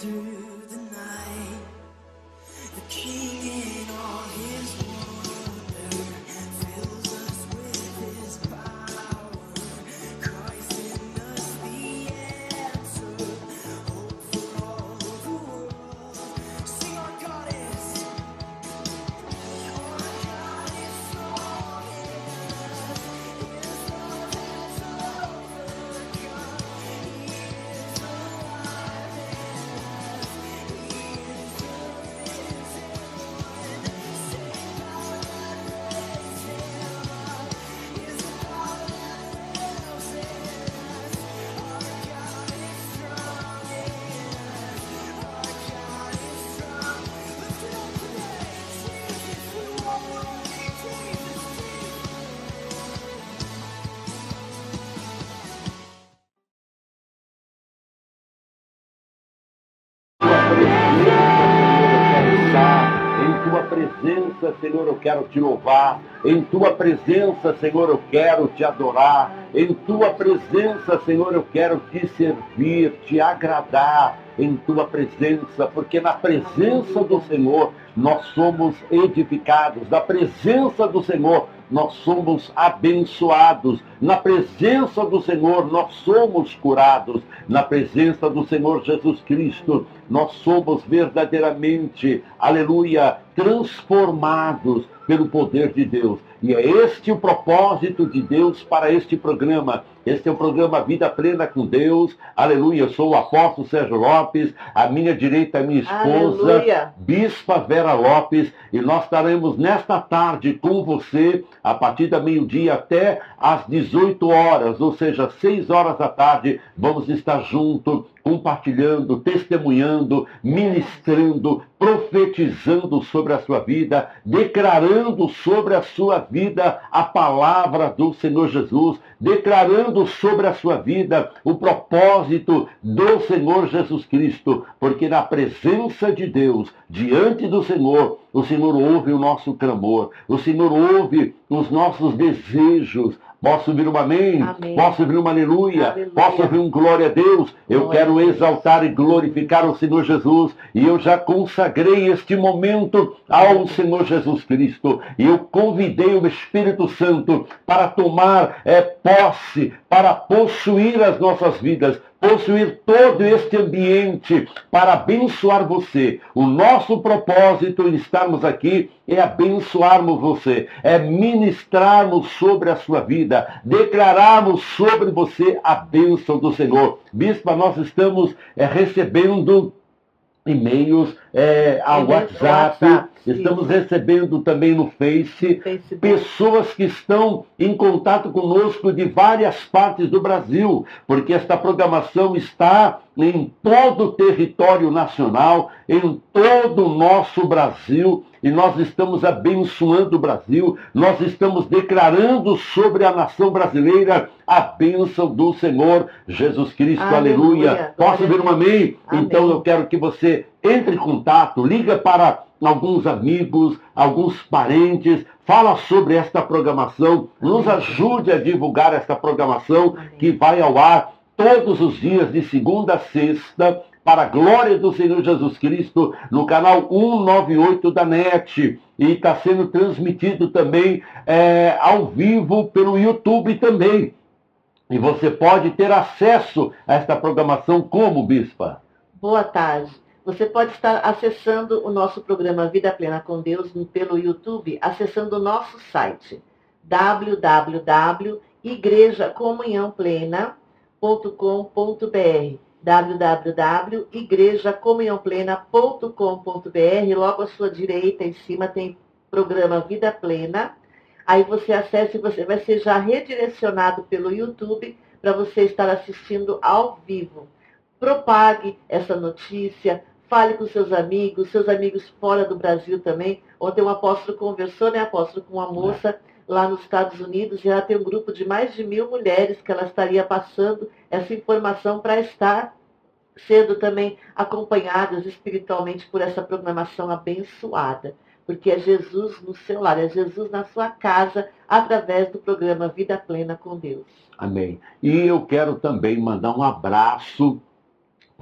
through the night. The King in all his wonder fills us with his power. Christ in us the answer, hope for all the world. Sing, our God is strong in us. His love has overcome. He is alive in Em tua presença, Senhor, eu quero te louvar. Em tua presença, Senhor, eu quero te adorar. Em tua presença, Senhor, eu quero te servir, te agradar. Em tua presença, porque na presença do Senhor nós somos edificados. Na presença do Senhor nós somos abençoados. Na presença do Senhor nós somos curados. Na presença do Senhor Jesus Cristo nós somos verdadeiramente, aleluia, transformados pelo poder de Deus. E é este o propósito de Deus para este programa. Este é o programa Vida Plena com Deus. Aleluia. Eu sou o apóstolo Sérgio Lopes. À minha direita, a minha esposa, Aleluia. Bispa Vera Lopes. E nós estaremos nesta tarde com você, a partir da meio-dia até às 18 horas, ou seja, 6 horas da tarde. Vamos estar juntos, compartilhando, testemunhando, ministrando, profetizando sobre a sua vida, declarando sobre a sua vida a palavra do Senhor Jesus, declarando sobre a sua vida o propósito do Senhor Jesus Cristo, porque na presença de Deus, diante do Senhor, o Senhor ouve o nosso clamor, o Senhor ouve os nossos desejos. Posso ouvir um amém? Amém. Posso ouvir um aleluia? Aleluia. Posso ouvir um glória a Deus? Eu Glória quero a Deus. exaltar e glorificar o Senhor Jesus. E eu já consagrei este momento ao Senhor Jesus Cristo. E eu convidei o Espírito Santo para tomar posse, para possuir as nossas vidas, possuir todo este ambiente para abençoar você. O nosso propósito em estarmos aqui é abençoarmos você, é ministrarmos sobre a sua vida, declararmos sobre você a bênção do Senhor. Bispa, nós estamos recebendo e-mails ao WhatsApp, estamos recebendo também no Facebook, pessoas que estão em contato conosco de várias partes do Brasil, porque esta programação está em todo o território nacional, em todo o nosso Brasil, e nós estamos abençoando o Brasil, nós estamos declarando sobre a nação brasileira a bênção do Senhor Jesus Cristo. Aleluia. Posso ouvir um amém? Amém. Então eu quero que você entre em contato, liga para alguns amigos, alguns parentes, fala sobre esta programação, nos ajude a divulgar esta programação que vai ao ar todos os dias, de segunda a sexta, para a glória do Senhor Jesus Cristo, no canal 198 da NET. E está sendo transmitido também ao vivo pelo YouTube também. E você pode ter acesso a esta programação como, Bispa? Boa tarde. Você pode estar acessando o nosso programa Vida Plena com Deus pelo YouTube, acessando o nosso site www.igrejacomunhãoplena.com.br www.igrejacomunhãoplena.com.br. Logo à sua direita, em cima, tem programa Vida Plena. Aí você acessa e você vai ser já redirecionado pelo YouTube para você estar assistindo ao vivo. Propague essa notícia, fale com seus amigos fora do Brasil também. Ontem um apóstolo conversou, né, apóstolo, com uma moça lá nos Estados Unidos, e ela tem um grupo de mais de 1.000 mulheres que ela estaria passando essa informação para estar sendo também acompanhadas espiritualmente por essa programação abençoada. Porque é Jesus no seu lar, é Jesus na sua casa, através do programa Vida Plena com Deus. Amém. E eu quero também mandar um abraço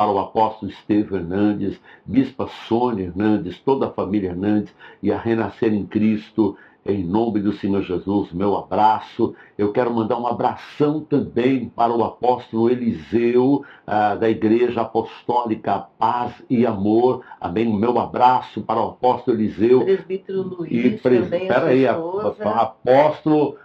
para o apóstolo Estevão Hernandes, bispa Sônia Hernandes, toda a família Hernandes e a Renascer em Cristo, em nome do Senhor Jesus, meu abraço. Eu quero mandar um abração também para o apóstolo Eliseu, da Igreja Apostólica Paz e Amor. Amém? O meu abraço para o apóstolo Eliseu. Presbítero Luiz, também Espera aí, apóstolo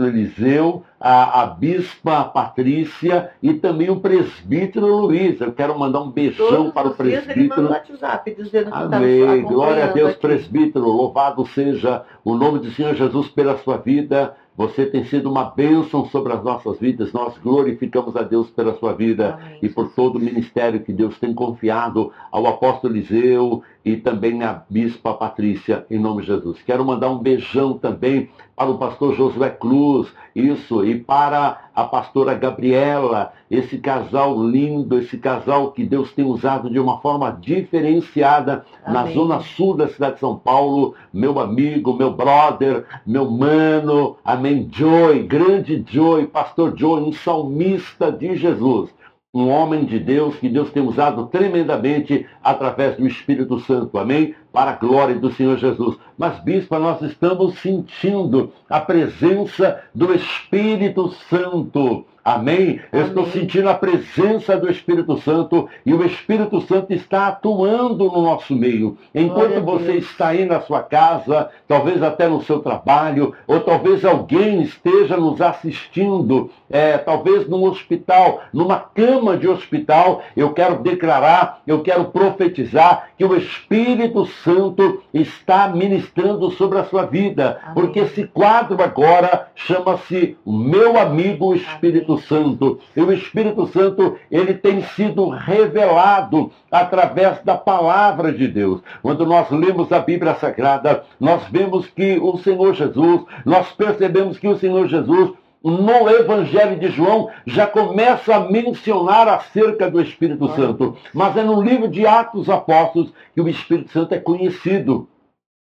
Eliseu, a bispa Patrícia e também o presbítero Luiz. Eu quero mandar um beijão Todos para o os dias ele manda presbítero. um WhatsApp dizendo que está Amém. Glória a Deus, aqui. presbítero. Louvado seja o nome do Senhor Jesus pela sua vida. Você tem sido uma bênção sobre as nossas vidas. Nós glorificamos a Deus pela sua vida. Amém, E por todo o ministério que Deus tem confiado ao apóstolo Eliseu e também à bispa Patrícia, em nome de Jesus. Quero mandar um beijão também para o pastor Josué Cruz, isso, e para a pastora Gabriela, esse casal lindo, esse casal que Deus tem usado de uma forma diferenciada na Amém. zona sul da cidade de São Paulo, meu amigo, meu brother, meu mano, amém, Joy, grande Joy, pastor Joy, um salmista de Jesus. Um homem de Deus que Deus tem usado tremendamente através do Espírito Santo, amém? Para a glória do Senhor Jesus. Mas, bispa, nós estamos sentindo a presença do Espírito Santo, amém? Eu estou sentindo a presença do Espírito Santo e o Espírito Santo está atuando no nosso meio. Enquanto você está aí na sua casa, talvez até no seu trabalho, ou talvez alguém esteja nos assistindo, talvez num hospital, numa cama de hospital, eu quero declarar, eu quero profetizar que o Espírito Santo está ministrando sobre a sua vida. Amém. Porque esse quadro agora chama-se o meu amigo Espírito Santo. E o Espírito Santo, ele tem sido revelado através da palavra de Deus. Quando nós lemos a Bíblia Sagrada, nós vemos que o Senhor Jesus, nós percebemos que o Senhor Jesus, no Evangelho de João, já começa a mencionar acerca do Espírito Santo. Mas é no livro de Atos dos Apóstolos que o Espírito Santo é conhecido.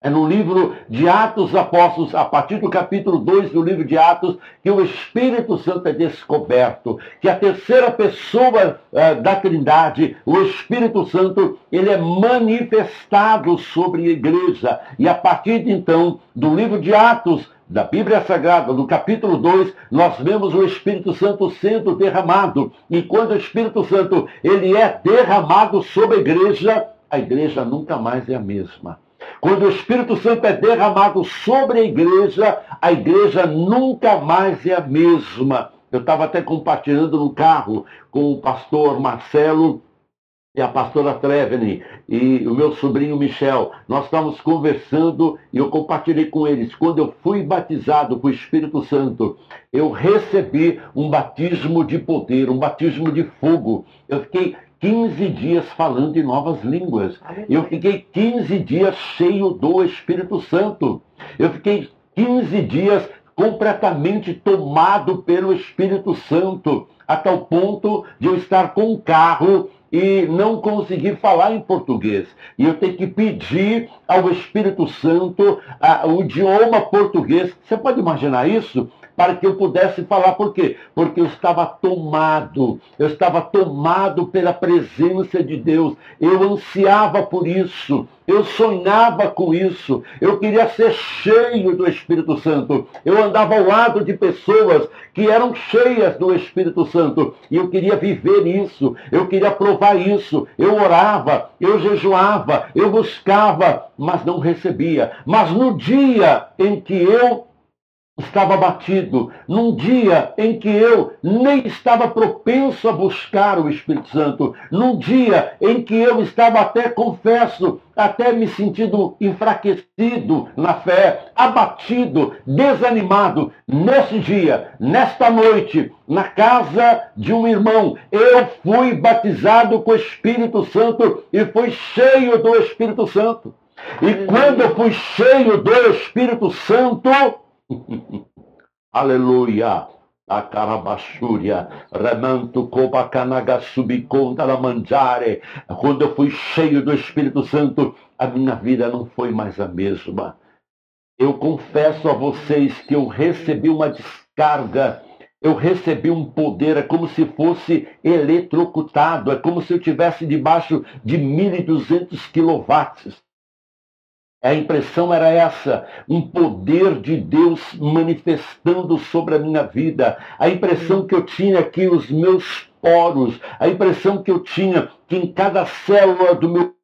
É no livro de Atos dos Apóstolos, a partir do capítulo 2 do livro de Atos, que o Espírito Santo é descoberto. Que a terceira pessoa da Trindade, o Espírito Santo, ele é manifestado sobre a igreja. E a partir de então, do livro de Atos, da Bíblia Sagrada, no capítulo 2, nós vemos o Espírito Santo sendo derramado. E quando o Espírito Santo ele é derramado sobre a igreja nunca mais é a mesma. Quando o Espírito Santo é derramado sobre a igreja nunca mais é a mesma. Eu estava até compartilhando no carro com o pastor Marcelo e a pastora Treveni e o meu sobrinho Michel. Nós estávamos conversando e eu compartilhei com eles. Quando eu fui batizado com o Espírito Santo, eu recebi um batismo de poder, um batismo de fogo. Eu fiquei 15 dias falando em novas línguas. Eu fiquei 15 dias cheio do Espírito Santo. Eu fiquei 15 dias completamente tomado pelo Espírito Santo, a tal ponto de eu estar com um carro e não conseguir falar em português. E eu tenho que pedir ao Espírito Santo o idioma português. Você pode imaginar isso? Para que eu pudesse falar. Por quê? Porque eu estava tomado pela presença de Deus. Eu ansiava por isso. Eu sonhava com isso. Eu queria ser cheio do Espírito Santo. Eu andava ao lado de pessoas que eram cheias do Espírito Santo. E eu queria viver isso. Eu queria provar isso. Eu orava, eu jejuava, eu buscava, mas não recebia. Mas no dia em que eu estava abatido, num dia em que eu nem estava propenso a buscar o Espírito Santo, num dia em que eu estava até, confesso, até me sentindo enfraquecido na fé, abatido, desanimado, nesse dia, nesta noite, na casa de um irmão, eu fui batizado com o Espírito Santo e fui cheio do Espírito Santo. E quando eu fui cheio do Espírito Santo, aleluia, a carabachúria, remanto cobacanaga subiconda la mangiare. Quando eu fui cheio do Espírito Santo, a minha vida não foi mais a mesma. Eu confesso a vocês que eu recebi uma descarga Eu recebi um poder, é como se fosse eletrocutado, é como se eu estivesse debaixo de 1.200 quilowatts. A impressão era essa, um poder de Deus manifestando sobre a minha vida. A impressão que eu tinha é que os meus poros, a impressão que eu tinha que em cada célula do meu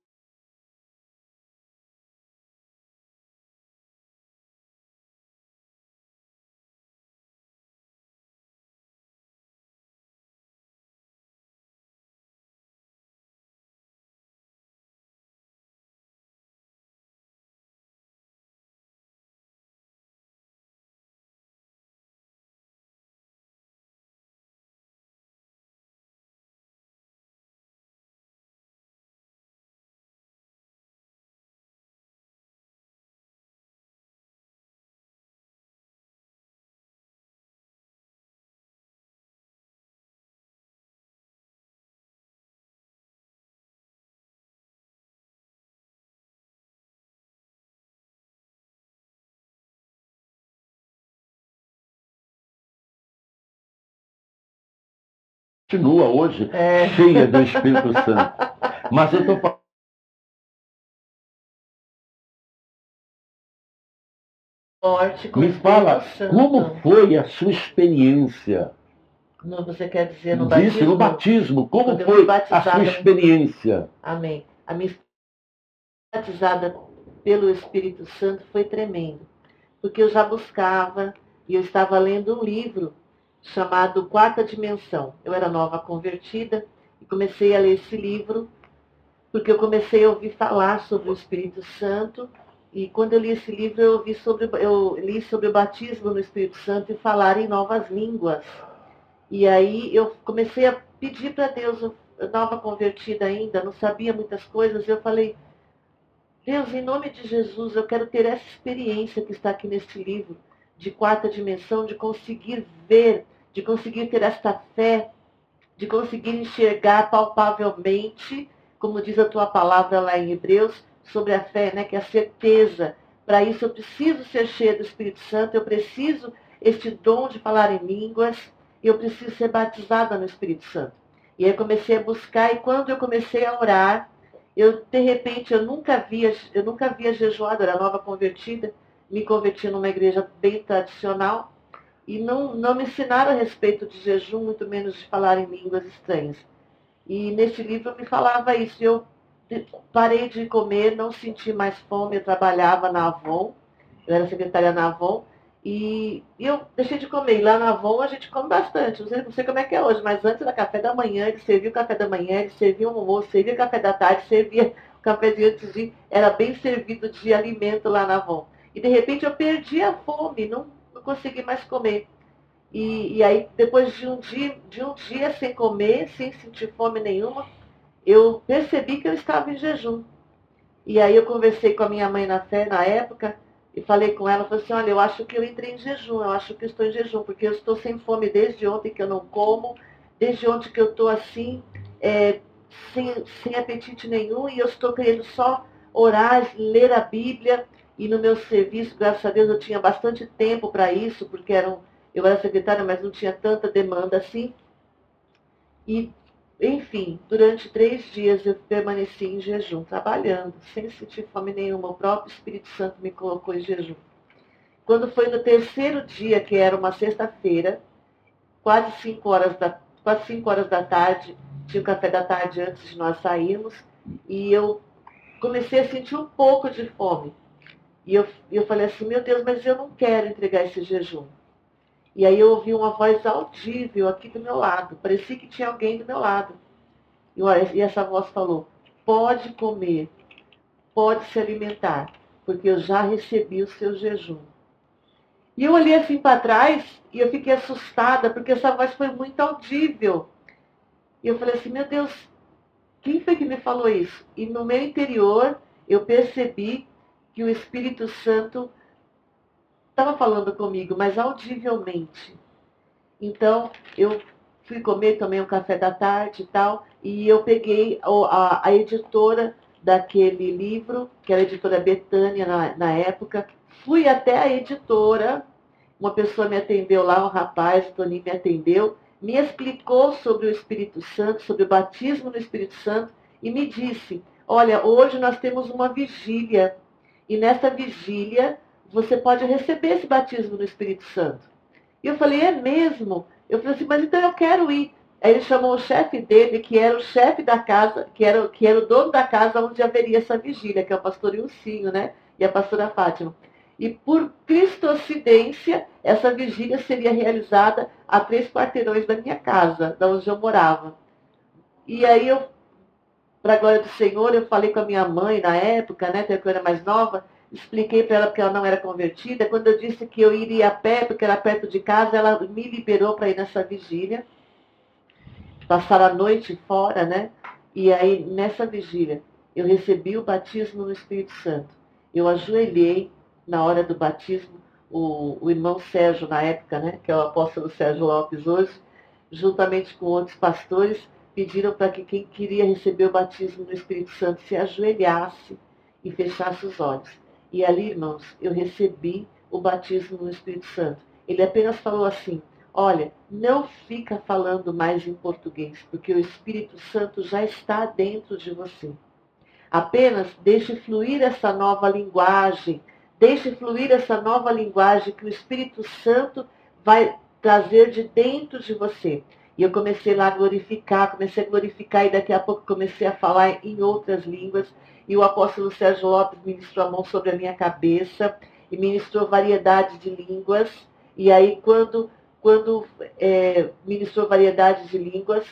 continua hoje cheia do Espírito Santo. Mas eu estou falando. Forte com o Me fala, Espírito Santo. como foi a sua experiência? Você quer dizer no Disse batismo? no batismo, como Quando eu fui foi a batizada sua no- experiência? Amém. A minha batizada pelo Espírito Santo foi tremendo, porque eu já buscava e eu estava lendo um livro chamado Quarta Dimensão. Eu era nova convertida e comecei a ler esse livro porque eu comecei a ouvir falar sobre o Espírito Santo e quando eu li esse livro eu li sobre o batismo no Espírito Santo e falar em novas línguas. E aí eu comecei a pedir para Deus, eu nova convertida ainda, não sabia muitas coisas, eu falei, Deus, em nome de Jesus, eu quero ter essa experiência que está aqui neste livro, de quarta dimensão, de conseguir ver, de conseguir ter esta fé, de conseguir enxergar palpavelmente, como diz a tua palavra lá em Hebreus, sobre a fé, né, que é a certeza. Para isso eu preciso ser cheia do Espírito Santo, eu preciso este dom de falar em línguas, e eu preciso ser batizada no Espírito Santo. E aí eu comecei a buscar, e quando eu comecei a orar, de repente, eu nunca havia jejuado, eu era nova convertida, me converti numa igreja bem tradicional, e não me ensinaram a respeito de jejum, muito menos de falar em línguas estranhas. E neste livro me falava isso. Eu parei de comer, não senti mais fome, eu trabalhava na Avon, eu era secretária na Avon, e eu deixei de comer. E lá na Avon a gente come bastante, não sei como é que é hoje, mas antes era café da manhã, ele servia o café da manhã, ele servia o almoço, servia o café da tarde, servia o café de antes de... Era bem servido de alimento lá na Avon. E de repente eu perdi a fome, não consegui mais comer. E aí, depois de um dia sem comer, sem sentir fome nenhuma, eu percebi que eu estava em jejum. E aí eu conversei com a minha mãe na fé, na época, e falei com ela, falei assim, olha, eu acho que eu entrei em jejum, eu acho que eu estou em jejum, porque eu estou sem fome desde ontem que eu não como, desde ontem que eu estou assim, sem apetite nenhum, e eu estou querendo só orar, ler a Bíblia, e no meu serviço, graças a Deus, eu tinha bastante tempo para isso, porque eu era secretária, mas não tinha tanta demanda assim. E, enfim, durante 3 dias eu permaneci em jejum, trabalhando, sem sentir fome nenhuma. O próprio Espírito Santo me colocou em jejum. Quando foi no terceiro dia, que era uma sexta-feira, quase 5 horas da tarde, tinha o café da tarde antes de nós sairmos, e eu comecei a sentir um pouco de fome. E eu falei assim, meu Deus, mas eu não quero entregar esse jejum. E aí eu ouvi uma voz audível aqui do meu lado. Parecia que tinha alguém do meu lado. E essa voz falou, pode comer, pode se alimentar, porque eu já recebi o seu jejum. E eu olhei assim para trás e eu fiquei assustada, porque essa voz foi muito audível. E eu falei assim, meu Deus, quem foi que me falou isso? E no meu interior eu percebi que o Espírito Santo estava falando comigo, mas audivelmente. Então, eu fui comer, tomei um café da tarde e tal, e eu peguei a editora daquele livro, que era a editora Betânia na época, fui até a editora uma pessoa me atendeu lá, um rapaz, o Toninho me atendeu, me explicou sobre o Espírito Santo, sobre o batismo no Espírito Santo, e me disse, olha, hoje nós temos uma vigília, e nessa vigília você pode receber esse batismo no Espírito Santo. E eu falei, é mesmo? Eu falei assim, mas então eu quero ir. Aí ele chamou o chefe dele, que era o chefe da casa, que era o dono da casa onde haveria essa vigília, que é o pastor Ilcinho, né? E a pastora Fátima. E por cristocidência, essa vigília seria realizada a 3 quarteirões da minha casa, da onde eu morava. E aí para a glória do Senhor, eu falei com a minha mãe na época, né, que eu era mais nova, expliquei para ela porque ela não era convertida. Quando eu disse que eu iria a pé, porque era perto de casa, ela me liberou para ir nessa vigília, passar a noite fora, né? E aí, nessa vigília, eu recebi o batismo no Espírito Santo. Eu ajoelhei na hora do batismo, o irmão Sérgio, na época, né, que é o apóstolo Sérgio Lopes hoje, juntamente com outros pastores, pediram para que quem queria receber o batismo no Espírito Santo se ajoelhasse e fechasse os olhos. E ali, irmãos, eu recebi o batismo no Espírito Santo. Ele apenas falou assim, olha, não fica falando mais em português, porque o Espírito Santo já está dentro de você. Apenas deixe fluir essa nova linguagem, deixe fluir essa nova linguagem que o Espírito Santo vai trazer de dentro de você. E eu comecei lá a glorificar, e daqui a pouco comecei a falar em outras línguas. E o apóstolo Sérgio Lopes ministrou a mão sobre a minha cabeça e ministrou variedade de línguas. E aí, quando ministrou variedades de línguas,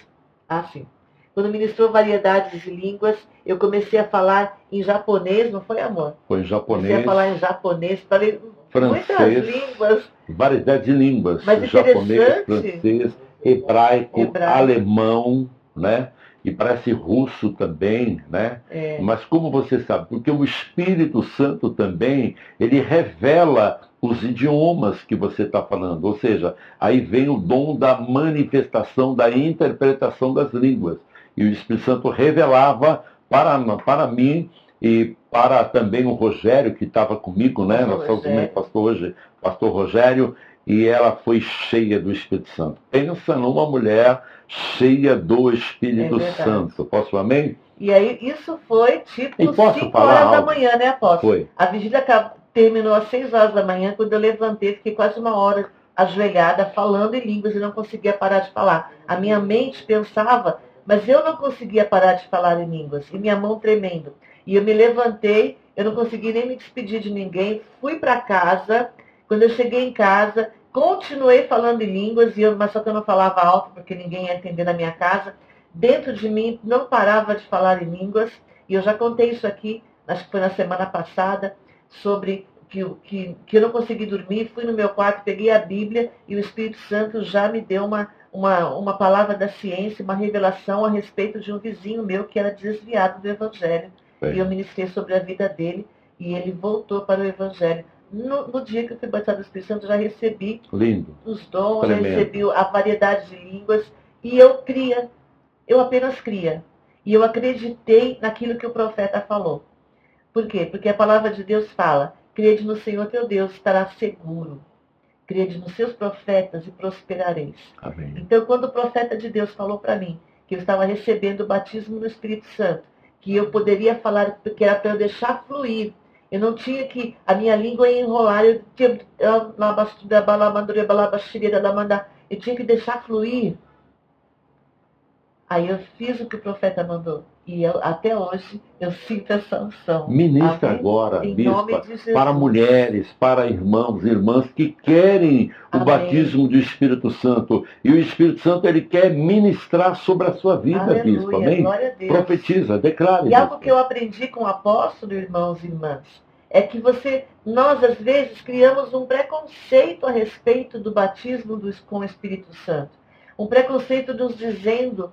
quando ministrou variedades de línguas, eu comecei a falar em japonês, não foi, amor? Foi em japonês. Comecei a falar em japonês, falei francês, muitas línguas. Variedade de línguas. Mas japonês, francês, hebraico, alemão, né? E parece russo também, né? É. Mas como você sabe? Porque o Espírito Santo também, ele revela os idiomas que você está falando. Ou seja, aí vem o dom da manifestação, da interpretação das línguas. E o Espírito Santo revelava para mim e para também o Rogério, que estava comigo, né? Nós estamos com o pastor Rogério, e ela foi cheia do Espírito Santo. Pensa numa mulher cheia do Espírito Santo. Posso, amém? E aí, isso foi tipo 5 horas da manhã, né, apóstolo? Foi. A vigília terminou às 6 horas da manhã, quando eu levantei, fiquei quase 1 hora ajoelhada, falando em línguas e não conseguia parar de falar. A minha mente pensava, mas eu não conseguia parar de falar em línguas, e minha mão tremendo. E eu me levantei, eu não consegui nem me despedir de ninguém, fui para casa. Quando eu cheguei em casa, continuei falando em línguas, mas só que eu não falava alto, porque ninguém ia entender na minha casa. Dentro de mim, não parava de falar em línguas. E eu já contei isso aqui, acho que foi na semana passada, sobre que eu não consegui dormir. Fui no meu quarto, peguei a Bíblia, e o Espírito Santo já me deu uma palavra da ciência, uma revelação a respeito de um vizinho meu que era desviado do Evangelho. E eu ministrei sobre a vida dele, e ele voltou para o Evangelho. No dia que eu fui batizado do Espírito Santo, eu já recebi os dons, já recebi a variedade de línguas, e eu apenas cria. E eu acreditei naquilo que o profeta falou. Por quê? Porque a palavra de Deus fala, crede no Senhor teu Deus, estará seguro. Crede nos seus profetas e prosperareis. Amém. Então, quando o profeta de Deus falou para mim que eu estava recebendo o batismo no Espírito Santo, que eu poderia falar, que era para eu deixar fluir, eu não tinha que, a minha língua ia enrolar, eu tinha que deixar fluir. Aí eu fiz o que o profeta mandou. E até hoje eu sinto essa unção. Ministra agora, bispa, para mulheres, para irmãos e irmãs que querem o batismo do Espírito Santo. E o Espírito Santo, ele quer ministrar sobre a sua vida, bispa. Amém? Glória a Deus. Profetiza, declare. E algo que eu aprendi com o apóstolo, irmãos e irmãs, é que nós às vezes criamos um preconceito a respeito do batismo com o Espírito Santo. Um preconceito nos dizendo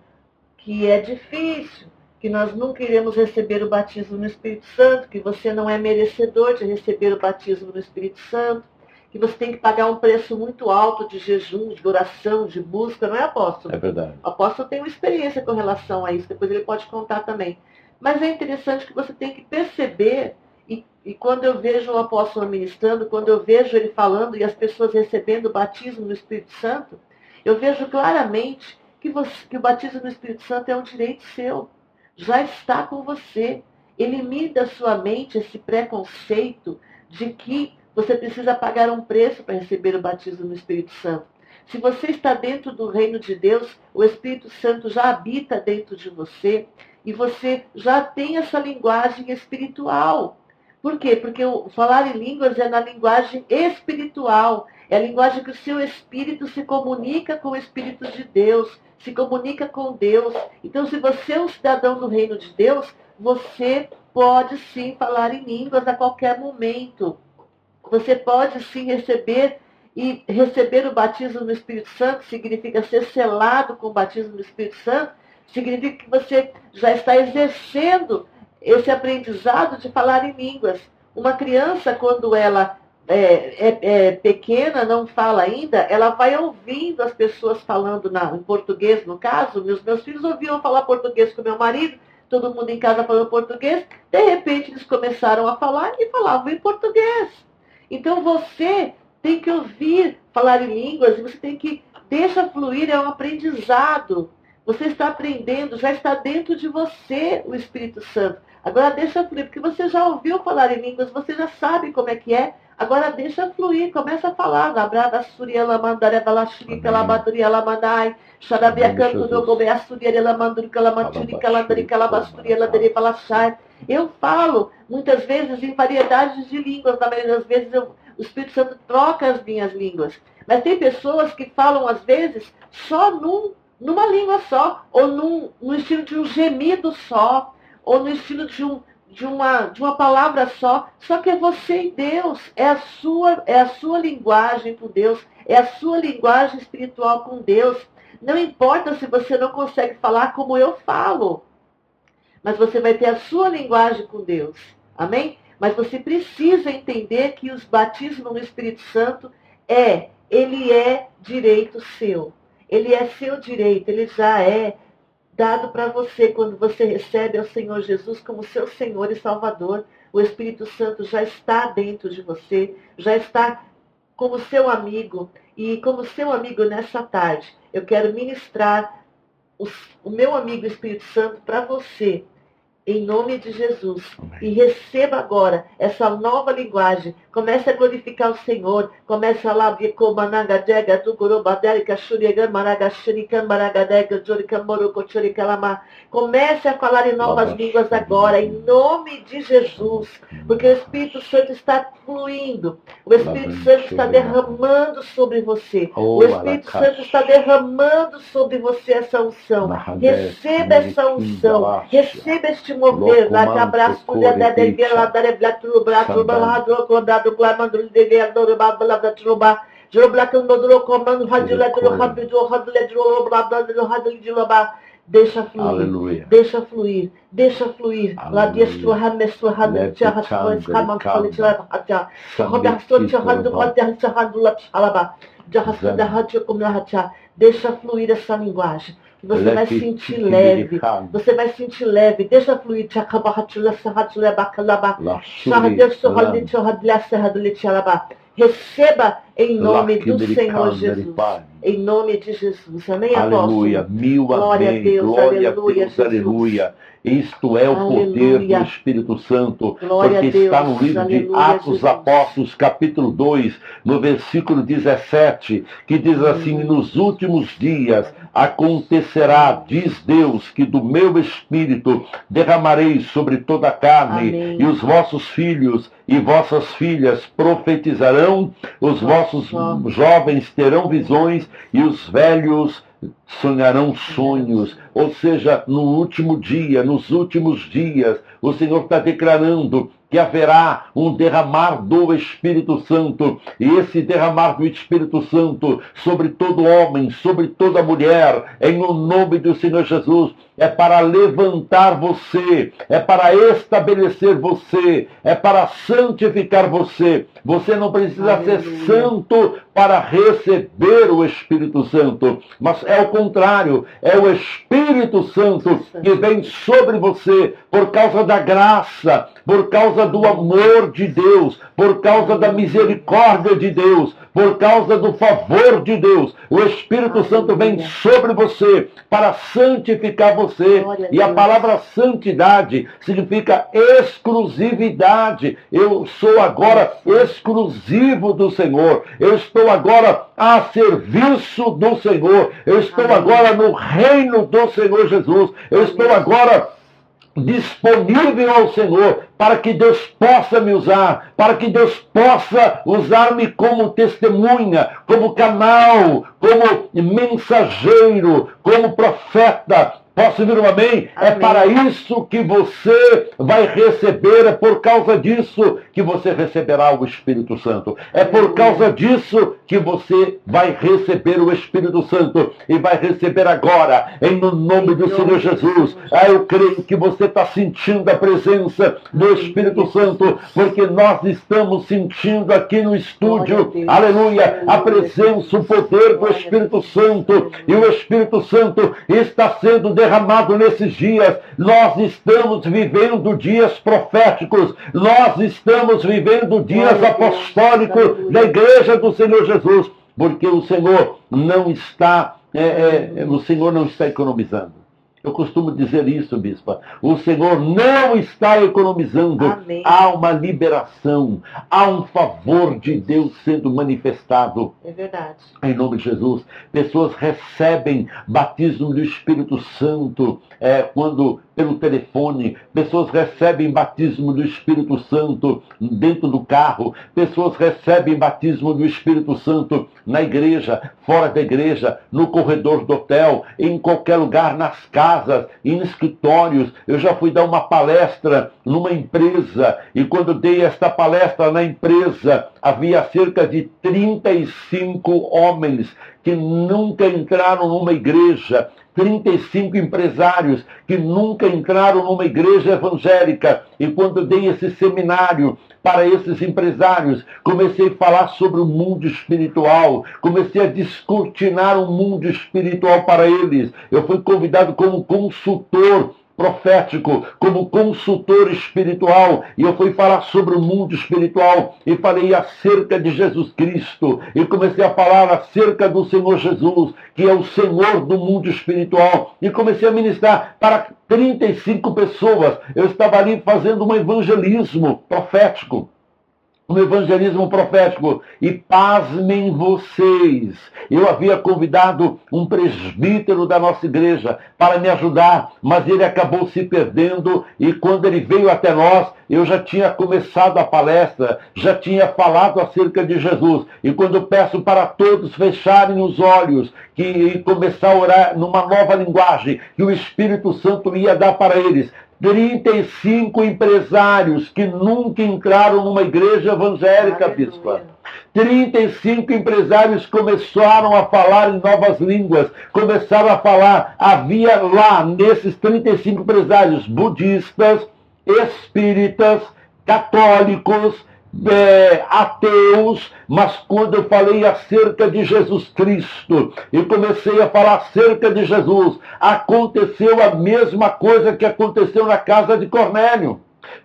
que é difícil, que nós nunca iremos receber o batismo no Espírito Santo, que você não é merecedor de receber o batismo no Espírito Santo, que você tem que pagar um preço muito alto de jejum, de oração, de busca, não é, apóstolo? É verdade. O apóstolo tem uma experiência com relação a isso, depois ele pode contar também. Mas é interessante que você tem que perceber E quando eu vejo o apóstolo ministrando, quando eu vejo ele falando e as pessoas recebendo o batismo no Espírito Santo, eu vejo claramente que o batismo no Espírito Santo é um direito seu. Já está com você. Elimine da sua mente esse preconceito de que você precisa pagar um preço para receber o batismo no Espírito Santo. Se você está dentro do reino de Deus, o Espírito Santo já habita dentro de você e você já tem essa linguagem espiritual. Por quê? Porque o falar em línguas é na linguagem espiritual. É a linguagem que o seu espírito se comunica com o Espírito de Deus, se comunica com Deus. Então, se você é um cidadão do reino de Deus, você pode sim falar em línguas a qualquer momento. Você pode sim receber o batismo no Espírito Santo, significa ser selado com o batismo no Espírito Santo, significa que você já está exercendo esse aprendizado de falar em línguas. Uma criança, quando ela é pequena, não fala ainda, ela vai ouvindo as pessoas falando em português, no caso. Meus filhos ouviam falar português com meu marido, todo mundo em casa falando português, de repente eles começaram a falar e falavam em português. Então você tem que ouvir falar em línguas e você tem que deixa fluir, é um aprendizado. Você está aprendendo, já está dentro de você o Espírito Santo. Agora deixa fluir, porque você já ouviu falar em línguas, você já sabe como é que é. Agora deixa fluir, começa a falar. Labrada suriela mandaré balachirica labaduria lamanai, xarabia canto do gobea suriela mandurica lamantirica landarica labasturia ladere balachai. Eu falo, muitas vezes, em variedades de línguas. Na maioria das vezes, o Espírito Santo troca as minhas línguas. Mas tem pessoas que falam, às vezes, só numa língua só, ou no estilo de um gemido só, ou no estilo de uma palavra só que é você e Deus, é a sua linguagem com Deus, é a sua linguagem espiritual com Deus. Não importa se você não consegue falar como eu falo, mas você vai ter a sua linguagem com Deus, amém? Mas você precisa entender que os batismos no Espírito Santo ele é direito seu. Ele é seu direito, ele já é dado para você quando você recebe ao Senhor Jesus como seu Senhor e Salvador. O Espírito Santo já está dentro de você, já está como seu amigo. E como seu amigo nessa tarde, eu quero ministrar o meu amigo Espírito Santo para você, em nome de Jesus. E receba agora essa nova linguagem. Comece a glorificar o Senhor. Comece a lá. Comece a falar em novas línguas agora, em nome de Jesus. Porque o Espírito Santo está fluindo. O Espírito Santo está derramando sobre você. O Espírito Santo está derramando sobre você essa unção. Receba essa unção. Receba este mover. Lá que abraço deixa fluir, Aleluia. deixa fluir, deixa fluir. Lá dentro deixa fluir essa linguagem. Você vai sentir leve. Você vai sentir leve. Deixa fluir. Receba em nome do Senhor Jesus. Em nome de Jesus. Amém, apóstolo? Aleluia. Glória a Deus. Glória a Deus. Aleluia. Isto é o poder do Espírito Santo, porque está no livro de Atos dos Apóstolos, capítulo 2, no versículo 17, que diz assim: nos últimos dias acontecerá, diz Deus, que do meu Espírito derramarei sobre toda a carne, Amém. E os vossos filhos e vossas filhas profetizarão, os vossos jovens terão visões e os velhos sonharão sonhos. Ou seja, no último dia, nos últimos dias, o Senhor está declarando que haverá um derramar do Espírito Santo, e esse derramar do Espírito Santo sobre todo homem, sobre toda mulher, em o nome do Senhor Jesus, é para levantar você, é para estabelecer você, é para santificar você. Você não precisa ser santo para receber o Espírito Santo. Mas é o contrário, é o Espírito Santo que vem sobre você por causa da graça, por causa do amor de Deus, por causa da misericórdia de Deus, por causa do favor de Deus. O Espírito Santo vem sobre você para santificar você. E a palavra santidade significa exclusividade. Eu sou agora exclusivo do Senhor. Eu estou agora a serviço do Senhor. Eu estou agora no reino do Senhor Jesus. Eu estou agora disponível ao Senhor, para que Deus possa me usar, para que Deus possa usar-me como testemunha, como canal, como mensageiro, como profeta. Posso ouvir um amém? É para isso que você vai receber, é por causa disso que você receberá o Espírito Santo. É por causa disso que você vai receber o Espírito Santo e vai receber agora, em nome do Senhor Jesus. Eu creio que você está sentindo a presença do Espírito Santo, porque nós estamos sentindo aqui no estúdio, aleluia, a presença, o poder do Espírito Santo. E o Espírito Santo está sendo derramado nesses dias. Nós estamos vivendo dias proféticos, nós estamos vivendo dias apostólicos da igreja do Senhor Jesus, porque o Senhor não está economizando. Eu costumo dizer isso, bispa. O Senhor não está economizando. Amém. Há uma liberação, há um favor de Deus sendo manifestado. É verdade. Em nome de Jesus. Pessoas recebem batismo do Espírito Santo quando pelo telefone. Pessoas recebem batismo do Espírito Santo dentro do carro. Pessoas recebem batismo do Espírito Santo na igreja, fora da igreja, no corredor do hotel, em qualquer lugar, nas casas, em escritórios. Eu já fui dar uma palestra numa empresa e quando dei esta palestra na empresa, havia cerca de 35 homens que nunca entraram numa igreja, 35 empresários que nunca entraram numa igreja evangélica. E quando dei esse seminário para esses empresários, comecei a falar sobre o mundo espiritual, comecei a descortinar o mundo espiritual para eles. Eu fui convidado como consultor profético, como consultor espiritual, e eu fui falar sobre o mundo espiritual e falei acerca de Jesus Cristo e comecei a falar acerca do Senhor Jesus, que é o Senhor do mundo espiritual, e comecei a ministrar para 35 pessoas. Eu estava ali fazendo um evangelismo profético. Um evangelismo profético. E pasmem vocês, eu havia convidado um presbítero da nossa igreja para me ajudar, mas ele acabou se perdendo, e quando ele veio até nós, eu já tinha começado a palestra, já tinha falado acerca de Jesus. E quando eu peço para todos fecharem os olhos e começar a orar numa nova linguagem que o Espírito Santo ia dar para eles, 35 empresários que nunca entraram numa igreja evangélica, bispa. 35 empresários começaram a falar em novas línguas, começaram a falar. Havia lá, nesses 35 empresários, budistas, espíritas, católicos, ateus, mas quando eu falei acerca de Jesus Cristo e comecei a falar acerca de Jesus, aconteceu a mesma coisa que aconteceu na casa de Cornélio.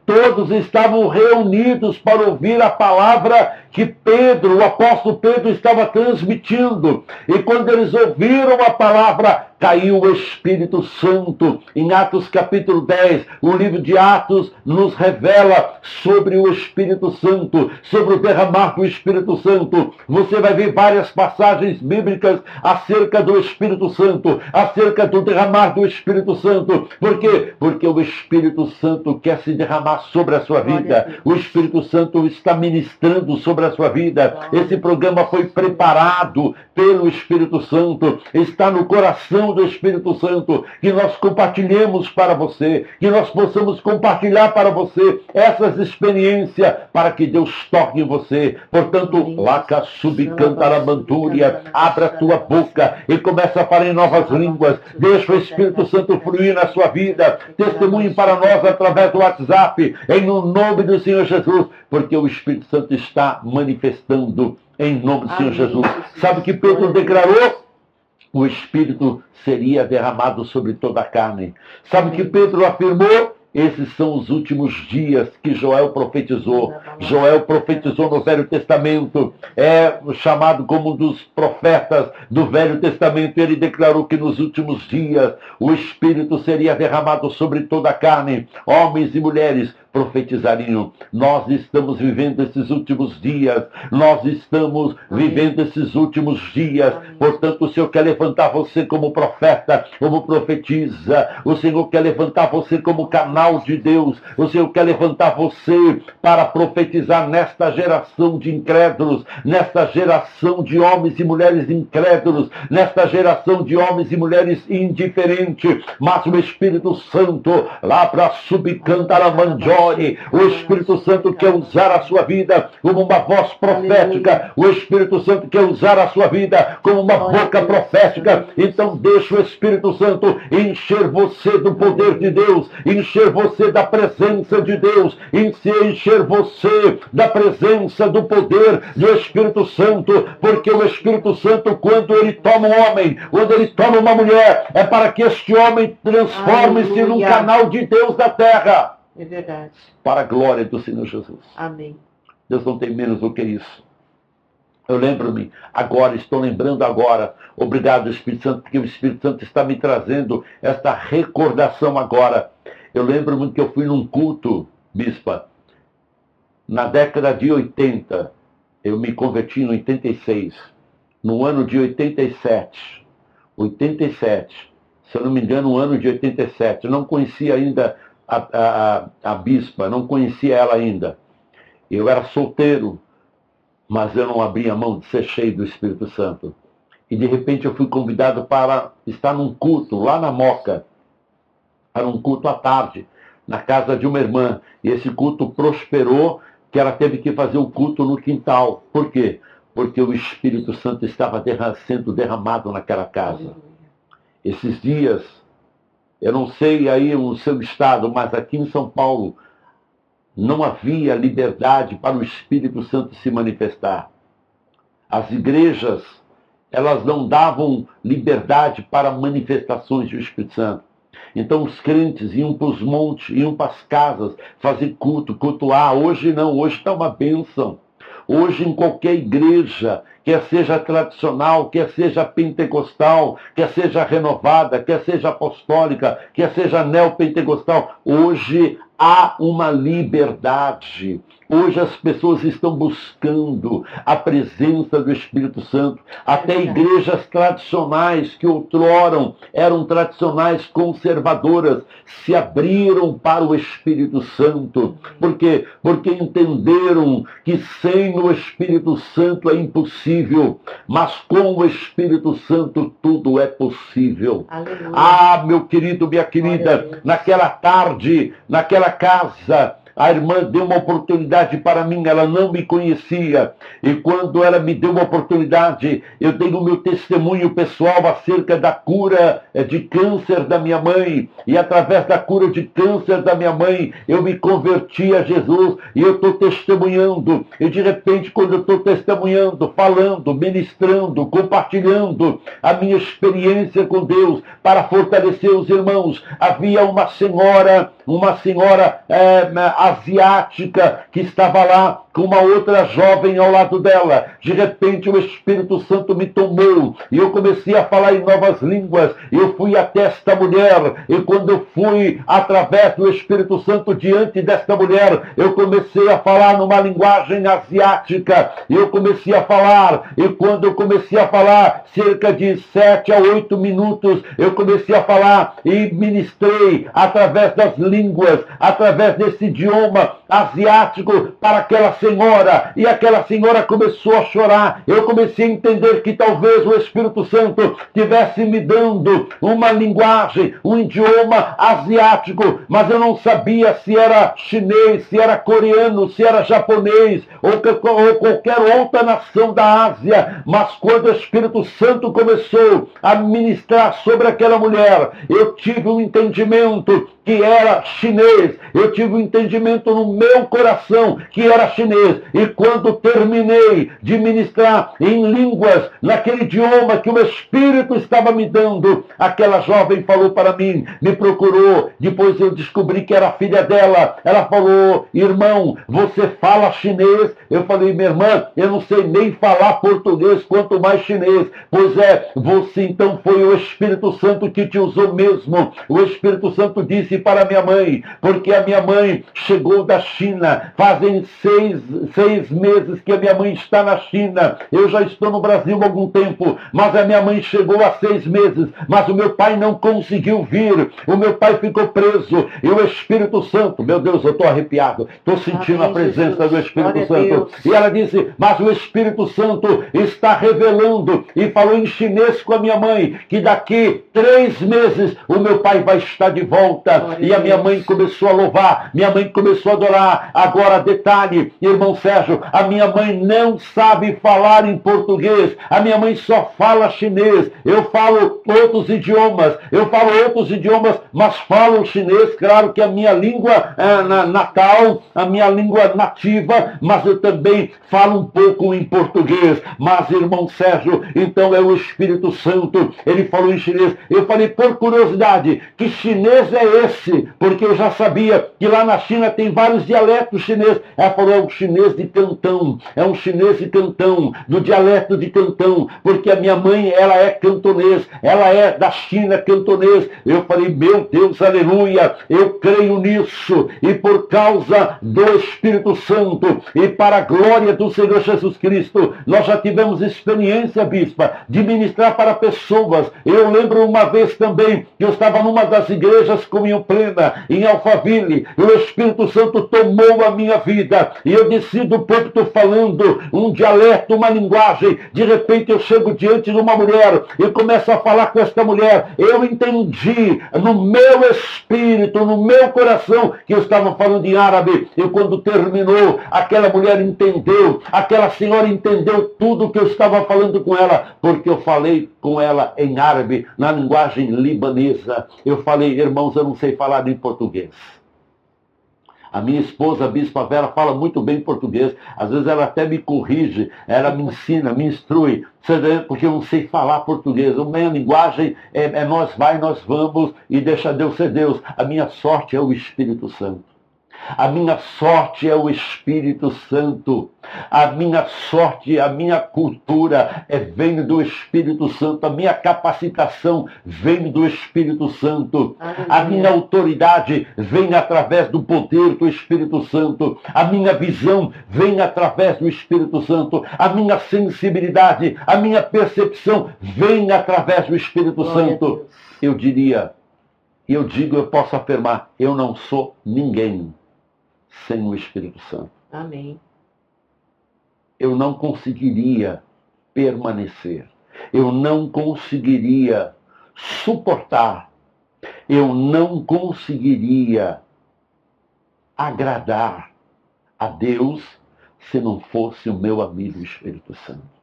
Todos estavam reunidos para ouvir a palavra que Pedro, o apóstolo Pedro, estava transmitindo. E quando eles ouviram a palavra, caiu o Espírito Santo. Em Atos capítulo 10, o livro de Atos nos revela sobre o Espírito Santo, sobre o derramar do Espírito Santo. Você vai ver várias passagens bíblicas acerca do Espírito Santo, acerca do derramar do Espírito Santo. Por quê? Porque o Espírito Santo quer se derramar sobre a sua vida. O Espírito Santo está ministrando sobre a sua vida. Esse programa foi preparado pelo Espírito Santo, está no coração do Espírito Santo, que nós compartilhemos para você, que nós possamos compartilhar para você essas experiências, para que Deus toque em você. Portanto, laca subcantarabantúria, abra a tua boca e começa a falar em novas línguas. Deixa o Espírito Santo fluir na sua vida. Testemunhe para nós através do WhatsApp, em nome do Senhor Jesus, porque o Espírito Santo está manifestando Em nome do Senhor Amém, Jesus. Jesus. Sabe o que Pedro Glória a Deus. declarou? O Espírito seria derramado sobre toda a carne. Sabe o que Amém. Pedro afirmou? Esses são os últimos dias que Joel profetizou. Joel profetizou no Velho Testamento, é chamado como um dos profetas do Velho Testamento. Ele declarou que nos últimos dias o Espírito seria derramado sobre toda a carne. Homens e mulheres profetizariam. Nós estamos vivendo esses últimos dias. Nós estamos vivendo esses últimos dias. Portanto, o Senhor quer levantar você como profeta, como profetiza. O Senhor quer levantar você como canal de Deus. O Senhor quer levantar você para profetizar nesta geração de incrédulos, nesta geração de homens e mulheres incrédulos, nesta geração de homens e mulheres indiferentes. Mas o Espírito Santo, lá para Subcantaramanjori, o Espírito Santo quer usar a sua vida como uma voz profética. O Espírito Santo quer usar a sua vida como uma boca profética. Então deixa o Espírito Santo encher você do poder de Deus, encher você da presença de Deus, encher você da presença do poder do Espírito Santo, porque o Espírito Santo, quando ele toma um homem, quando ele toma uma mulher, é para que este homem transforme-se num canal de Deus na terra. É verdade. Para a glória do Senhor Jesus. Amém. Deus não tem menos do que isso. Eu lembro-me agora, estou lembrando agora. Obrigado, Espírito Santo, porque o Espírito Santo está me trazendo esta recordação agora. Eu lembro-me que eu fui num culto, bispa, na década de 80. Eu me converti em 86. No ano de 87. 87. Se eu não me engano, no ano de 87. Eu não conhecia ainda a bispa, não conhecia ela ainda. Eu era solteiro, mas eu não abria mão de ser cheio do Espírito Santo. E de repente eu fui convidado para estar num culto lá na Moca. Era um culto à tarde, na casa de uma irmã. E esse culto prosperou, que ela teve que fazer o culto no quintal. Por quê? Porque o Espírito Santo estava sendo derramado naquela casa. Esses dias, eu não sei aí o seu estado, mas aqui em São Paulo, não havia liberdade para o Espírito Santo se manifestar. As igrejas, elas não davam liberdade para manifestações do Espírito Santo. Então os crentes iam para os montes, iam para as casas, fazer culto, cultuar. Hoje não, hoje está uma bênção. Hoje em qualquer igreja, quer seja tradicional, quer seja pentecostal, quer seja renovada, quer seja apostólica, quer seja neopentecostal, hoje há uma liberdade. Hoje as pessoas estão buscando a presença do Espírito Santo. Até igrejas tradicionais, que outrora eram tradicionais conservadoras, se abriram para o Espírito Santo. Por quê? Porque entenderam que sem o Espírito Santo é impossível, mas com o Espírito Santo tudo é possível. Aleluia. Ah, meu querido, minha querida, naquela tarde, naquela casa, a irmã deu uma oportunidade para mim, ela não me conhecia. E quando ela me deu uma oportunidade, eu dei o meu testemunho pessoal acerca da cura de câncer da minha mãe. E através da cura de câncer da minha mãe, eu me converti a Jesus. E eu estou testemunhando. E de repente, quando eu estou testemunhando, falando, ministrando, compartilhando a minha experiência com Deus para fortalecer os irmãos, havia uma senhora asiática que estava lá com uma outra jovem ao lado dela. De repente o Espírito Santo me tomou e eu comecei a falar em novas línguas. Eu fui até esta mulher e quando eu fui através do Espírito Santo diante desta mulher, eu comecei a falar numa linguagem asiática. Eu comecei a falar e quando eu comecei a falar, cerca de 7 a 8 minutos, eu comecei a falar e ministrei através das línguas, através desse idioma asiático para aquela senhora, e aquela senhora começou a chorar. Eu comecei a entender que talvez o Espírito Santo estivesse me dando uma linguagem, um idioma asiático, mas eu não sabia se era chinês, se era coreano, se era japonês ou qualquer outra nação da Ásia. Mas quando o Espírito Santo começou a ministrar sobre aquela mulher, eu tive um entendimento que era chinês. Eu tive um entendimento no meu coração que era chinês. E quando terminei de ministrar em línguas, naquele idioma que o Espírito estava me dando, aquela jovem falou para mim, me procurou. Depois eu descobri que era filha dela. Ela falou: irmão, você fala chinês? Eu falei: minha irmã, eu não sei nem falar português, quanto mais chinês. Pois é, você então foi o Espírito Santo que te usou mesmo. O Espírito Santo disse para minha mãe, porque a minha mãe chegou da China, fazem seis meses que a minha mãe está na China. Eu já estou no Brasil há algum tempo, mas a minha mãe chegou há 6 meses, mas o meu pai não conseguiu vir. O meu pai ficou preso. E o Espírito Santo, meu Deus, eu estou arrepiado, estou sentindo a presença do Espírito Santo. E ela disse: mas o Espírito Santo está revelando, e falou em chinês com a minha mãe, que daqui 3 meses o meu pai vai estar de volta. E a minha mãe começou a louvar, minha mãe começou a adorar. Agora, detalhe, irmão Sérgio, a minha mãe não sabe falar em português, a minha mãe só fala chinês. Eu falo outros idiomas, mas falo chinês. Claro que a minha língua natal, a minha língua nativa, mas eu também falo um pouco em português. Mas, irmão Sérgio, então é o Espírito Santo. Ele falou em chinês. Eu falei, por curiosidade, que chinês é esse? Porque eu já sabia que lá na China tem vários dialetos chineses. Ela falou: é um chinês de Cantão, é um chinês de Cantão, do dialeto de Cantão, porque a minha mãe, ela é cantonês, ela é da China, cantonês. Eu falei: meu Deus, aleluia, eu creio nisso, e por causa do Espírito Santo e para a glória do Senhor Jesus Cristo, nós já tivemos experiência, bispa, de ministrar para pessoas. Eu lembro uma vez também que eu estava numa das igrejas Comunhão Plena, em Alphaville, e o Espírito Santo tomou a minha vida, e eu desci do púlpito falando um dialeto, uma linguagem. De repente eu chego diante de uma mulher e começo a falar com esta mulher. Eu entendi no meu espírito, no meu coração, que eu estava falando em árabe. E quando terminou, aquela mulher entendeu, aquela senhora entendeu tudo que eu estava falando com ela, porque eu falei com ela em árabe, na linguagem libanesa. Eu falei: irmãos, eu não sei falar nem português. A minha esposa, a Bispa Vera, fala muito bem português. Às vezes ela até me corrige, ela me ensina, me instrui, porque eu não sei falar português. A minha linguagem é nós vai, nós vamos, e deixa Deus ser Deus. A minha sorte é o Espírito Santo. A minha sorte é o Espírito Santo. A minha sorte, a minha cultura vem do Espírito Santo. A minha capacitação vem do Espírito Santo. A minha autoridade vem através do poder do Espírito Santo. A minha visão vem através do Espírito Santo. A minha sensibilidade, a minha percepção vem através do Espírito Santo. Eu diria, eu posso afirmar, eu não sou ninguém sem o Espírito Santo. Amém. Eu não conseguiria permanecer. Eu não conseguiria suportar. Eu não conseguiria agradar a Deus se não fosse o meu amigo Espírito Santo.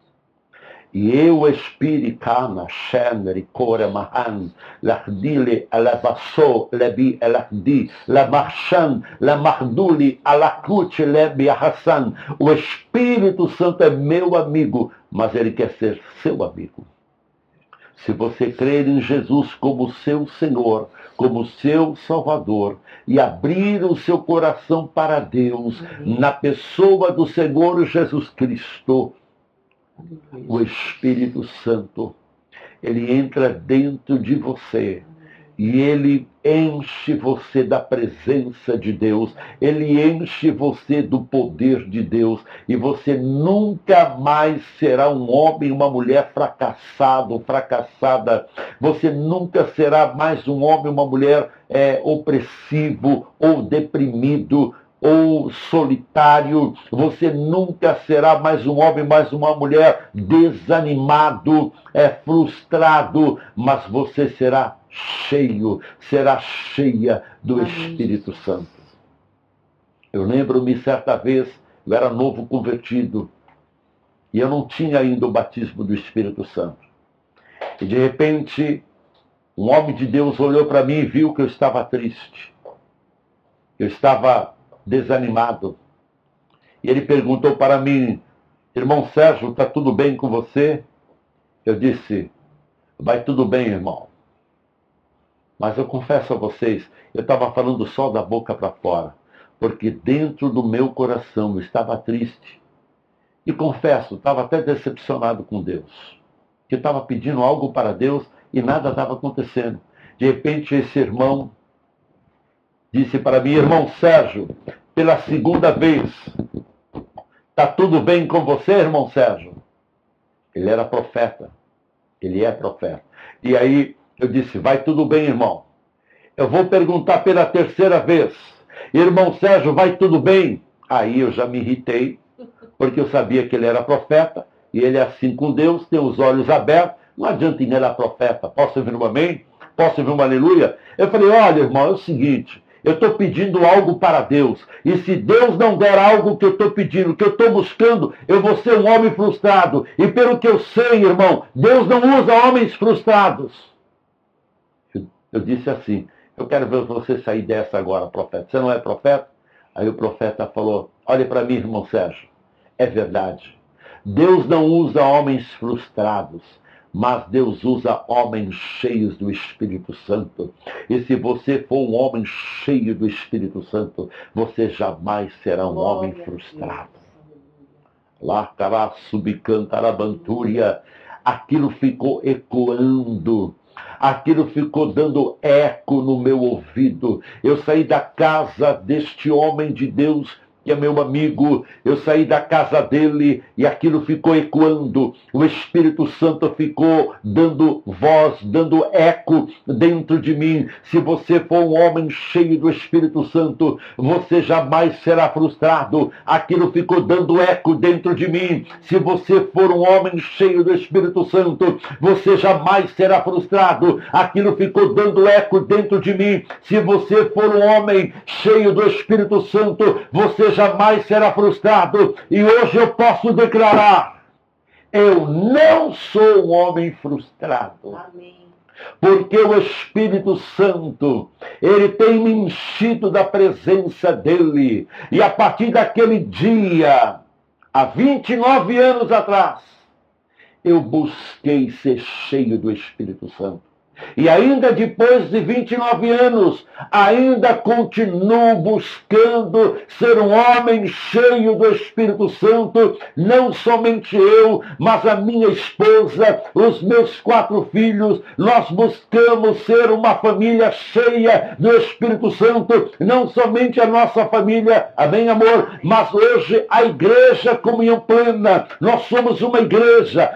E eu espiricana, Shenri, Kora, Mahan, Lahdile, Alabasso, Lebi, Alahdi, Lamarchan, Lamarduli, Alakut, Lebi, Hassan. O Espírito Santo é meu amigo, mas ele quer ser seu amigo. Se você crer em Jesus como seu Senhor, como seu Salvador, e abrir o seu coração para Deus, na pessoa do Senhor Jesus Cristo, o Espírito Santo, ele entra dentro de você e ele enche você da presença de Deus, ele enche você do poder de Deus, e você nunca mais será um homem, uma mulher fracassado, fracassada. Você nunca será mais um homem, uma mulher opressivo ou deprimido ou solitário. Você nunca será mais um homem, mais uma mulher desanimado, frustrado, mas você será cheio, será cheia do Espírito Santo. Eu lembro-me certa vez, eu era novo convertido, e eu não tinha ainda o batismo do Espírito Santo. E de repente, um homem de Deus olhou para mim e viu que eu estava triste. Eu estava desanimado. E ele perguntou para mim, irmão Sérgio, está tudo bem com você? Eu disse, vai tudo bem, irmão. Mas eu confesso a vocês, eu estava falando só da boca para fora, porque dentro do meu coração eu estava triste. E confesso, estava até decepcionado com Deus. Que estava pedindo algo para Deus e nada estava acontecendo. De repente, esse irmão disse para mim, irmão Sérgio, pela segunda vez, está tudo bem com você, irmão Sérgio? Ele era profeta. Ele é profeta. E aí eu disse, vai tudo bem, irmão. Eu vou perguntar pela terceira vez. Irmão Sérgio, vai tudo bem? Aí eu já me irritei, porque eu sabia que ele era profeta, e ele é assim com Deus, tem os olhos abertos, não adianta ele era profeta. Posso ouvir um amém? Posso ouvir um aleluia? Eu falei, olha, irmão, é o seguinte, eu estou pedindo algo para Deus, e se Deus não der algo que eu estou pedindo, que eu estou buscando, eu vou ser um homem frustrado. E pelo que eu sei, irmão, Deus não usa homens frustrados. Eu disse assim, eu quero ver você sair dessa agora, profeta. Você não é profeta? Aí o profeta falou, olhe para mim, irmão Sérgio, é verdade. Deus não usa homens frustrados, mas Deus usa homens cheios do Espírito Santo. E se você for um homem cheio do Espírito Santo, você jamais será um homem frustrado. Lá, cará, subcantarabantúria, aquilo ficou ecoando. Aquilo ficou dando eco no meu ouvido. Eu saí da casa deste homem de Deus, que é meu amigo, eu saí da casa dele e aquilo ficou ecoando. O Espírito Santo ficou dando voz, dando eco dentro de mim. Se você for um homem cheio do Espírito Santo, você jamais será frustrado. Aquilo ficou dando eco dentro de mim. Se você for um homem cheio do Espírito Santo, você jamais será frustrado. Aquilo ficou dando eco dentro de mim. Se você for um homem cheio do Espírito Santo, você jamais será frustrado. E hoje eu posso declarar, eu não sou um homem frustrado. Amém. Porque o Espírito Santo, ele tem me enchido da presença dele. E a partir daquele dia, há 29 anos atrás, eu busquei ser cheio do Espírito Santo. E ainda depois de 29 anos, ainda continuo buscando ser um homem cheio do Espírito Santo, não somente eu, mas a minha esposa, os meus 4 filhos, nós buscamos ser uma família cheia do Espírito Santo, não somente a nossa família, amém, amor, mas hoje a igreja Comunhão Plena, nós somos uma igreja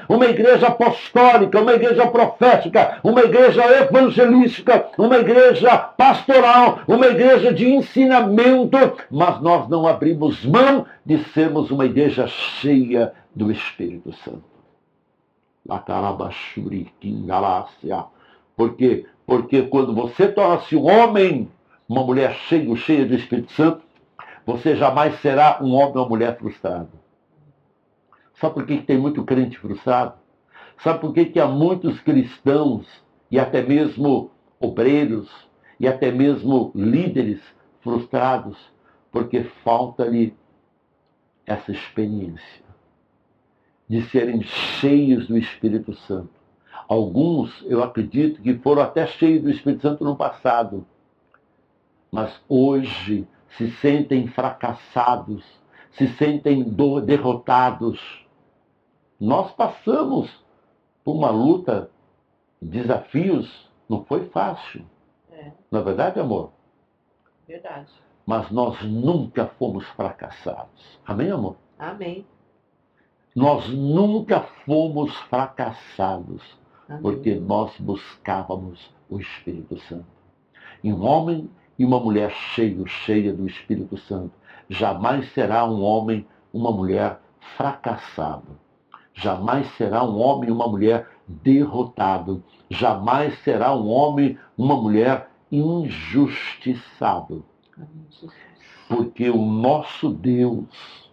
apostólica, uma igreja profética, uma igreja evangelística, uma igreja pastoral, uma igreja de ensinamento, mas nós não abrimos mão de sermos uma igreja cheia do Espírito Santo. Porque quando você torna-se um homem, uma mulher cheia do Espírito Santo, você jamais será um homem ou uma mulher frustrado. Sabe por que tem muito crente frustrado? Sabe por que há muitos cristãos e até mesmo obreiros e até mesmo líderes frustrados? Porque falta-lhe essa experiência de serem cheios do Espírito Santo. Alguns, eu acredito, que foram até cheios do Espírito Santo no passado, mas hoje se sentem fracassados, se sentem derrotados. Nós passamos por uma luta, desafios, não foi fácil. Não é verdade, amor? Verdade. Mas nós nunca fomos fracassados. Amém, amor? Amém. Nós nunca fomos fracassados, Amém. porque nós buscávamos o Espírito Santo. E um homem e uma mulher cheia do Espírito Santo jamais será um homem, uma mulher fracassado. Jamais será um homem e uma mulher derrotado. Jamais será um homem, uma mulher injustiçado. Porque o nosso Deus,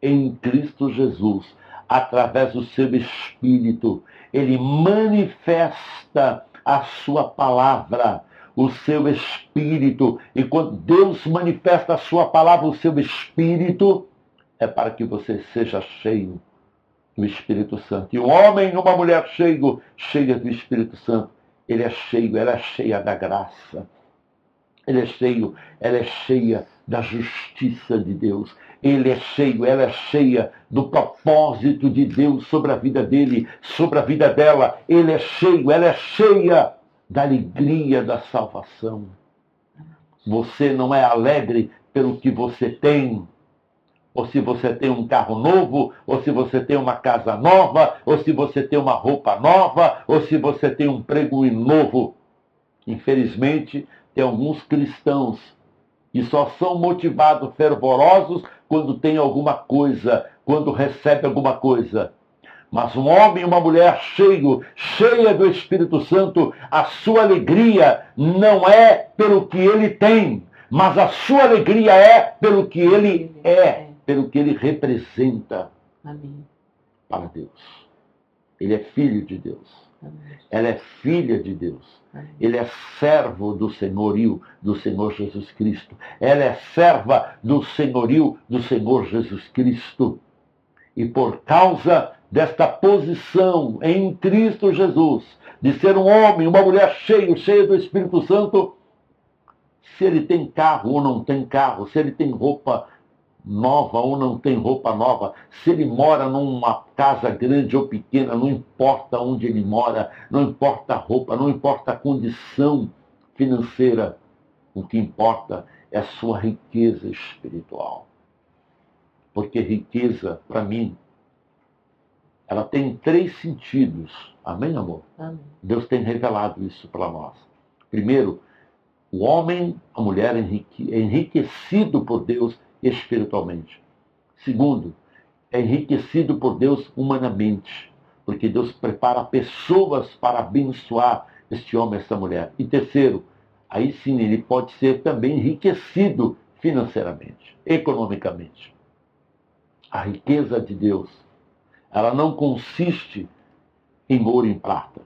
em Cristo Jesus, através do seu Espírito, ele manifesta a sua palavra o seu Espírito. E quando Deus manifesta a sua palavra, o seu Espírito, é para que você seja cheio do Espírito Santo. E um homem e uma mulher cheia do Espírito Santo, ele é cheio, ela é cheia da graça. Ele é cheio, ela é cheia da justiça de Deus. Ele é cheio, ela é cheia do propósito de Deus sobre a vida dele, sobre a vida dela. Ele é cheio, ela é cheia da alegria da salvação. Você não é alegre pelo que você tem, ou se você tem um carro novo, ou se você tem uma casa nova, ou se você tem uma roupa nova, ou se você tem um emprego novo. Infelizmente, tem alguns cristãos que só são motivados, fervorosos, quando tem alguma coisa, quando recebe alguma coisa. Mas um homem e uma mulher cheia do Espírito Santo, a sua alegria não é pelo que ele tem, mas a sua alegria é pelo que ele é, pelo que ele representa. Amém. Para Deus. Ele é filho de Deus. Amém. Ela é filha de Deus. Amém. Ele é servo do senhorio do Senhor Jesus Cristo. Ela é serva do senhorio do Senhor Jesus Cristo. E por causa desta posição em Cristo Jesus, de ser um homem, uma mulher cheia do Espírito Santo, se ele tem carro ou não tem carro, se ele tem roupa nova ou não tem roupa nova, se ele mora numa casa grande ou pequena, não importa onde ele mora, não importa a roupa, não importa a condição financeira, o que importa é a sua riqueza espiritual. Porque riqueza, para mim, ela tem 3 sentidos. Amém, amor? Amém. Deus tem revelado isso para nós. Primeiro, o homem, a mulher é enriquecido por Deus espiritualmente. Segundo, é enriquecido por Deus humanamente, porque Deus prepara pessoas para abençoar este homem, esta mulher. E terceiro, aí sim ele pode ser também enriquecido financeiramente, economicamente. A riqueza de Deus, ela não consiste em ouro e em prata,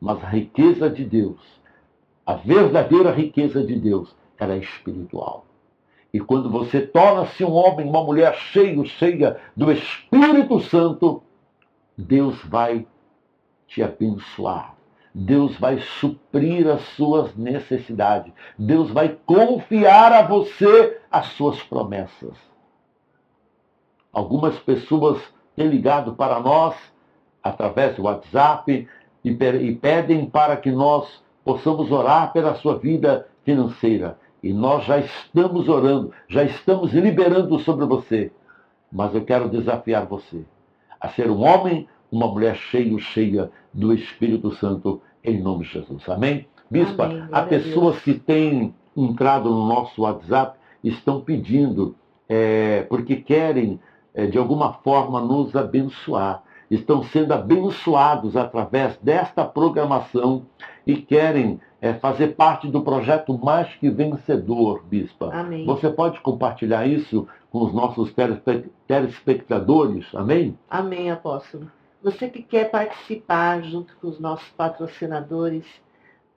mas a riqueza de Deus, a verdadeira riqueza de Deus, ela é espiritual. E quando você torna-se um homem, uma mulher cheia do Espírito Santo, Deus vai te abençoar. Deus vai suprir as suas necessidades. Deus vai confiar a você as suas promessas. Algumas pessoas têm ligado para nós, através do WhatsApp, e pedem para que nós possamos orar pela sua vida financeira. E nós já estamos orando, já estamos liberando sobre você. Mas eu quero desafiar você a ser um homem, uma mulher cheia do Espírito Santo, em nome de Jesus. Amém? Bispa, Amém. há pessoas que têm entrado no nosso WhatsApp, estão pedindo, porque querem, de alguma forma, nos abençoar. Estão sendo abençoados através desta programação e querem fazer parte do projeto Mais Que Vencedor, Bispa. Amém. Você pode compartilhar isso com os nossos telespectadores? Amém? Amém, apóstolo. Você que quer participar junto com os nossos patrocinadores,